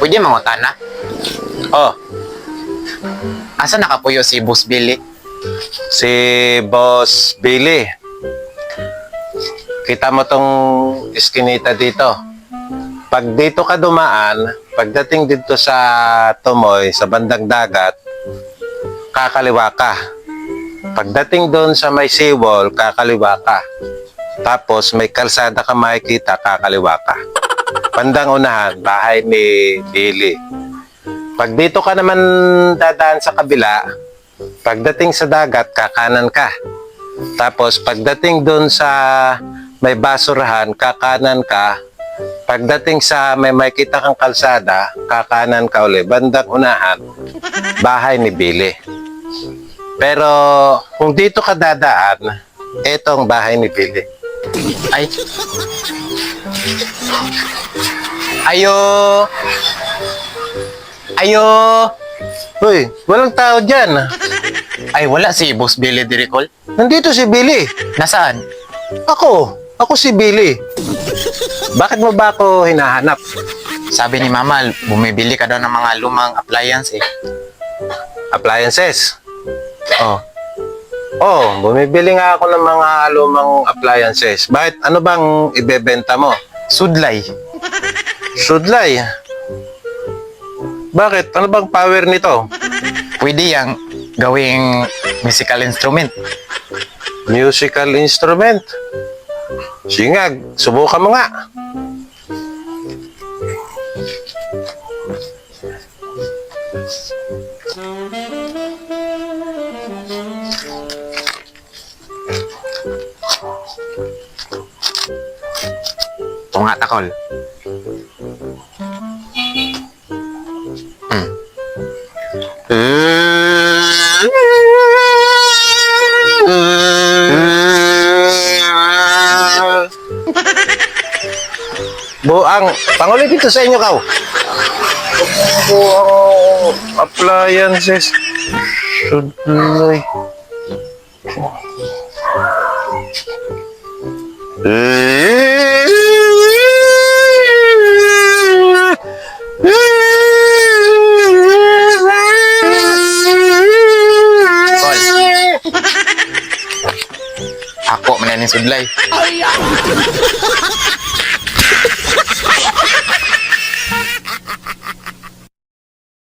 Pwede mangutana. Oh, Asa nakapuyo si Boss Billy? si Boss Billy. Kita mo tong iskinita dito. Pag dito ka dumaan, pagdating dito sa Tumoy, sa bandang dagat, kakaliwa ka. Pagdating doon sa may seawall, kakaliwa ka. Tapos may kalsada ka makikita, kakaliwa ka. Bandang unahan, bahay ni Billy. Pag dito ka naman dadaan sa kabila, pagdating sa dagat, kakanan ka. Tapos pagdating doon sa may basurahan, kakanan ka. Pagdating sa may makita kang kalsada, kakanan ka uli. Bandang unahan, bahay ni Billy. Pero kung dito ka dadaan, etong bahay ni Billy. Ay. Ayo. Ayo. Uy, walang tao dyan. Ay, wala si Boss Billy Diricol. Nandito si Billy. Nasaan? Ako si Billy. Bakit mo ba ako hinahanap? Sabi ni Mama, bumibili ka daw ng mga lumang appliance eh. Appliances. Oh, Oh, bumibili nga ako ng mga lumang appliances. Bakit? Ano bang ibebenta mo? sudlay. Sudlay. Bakit? Ano bang power nito? Pwede yang gawing musical instrument. Musical instrument. Sige nga, subukan mo nga. Tunga takol. Buang, pangulit dito sa inyo, Kaw. Buang appliances. Sudlay. Ako mananin sudlay.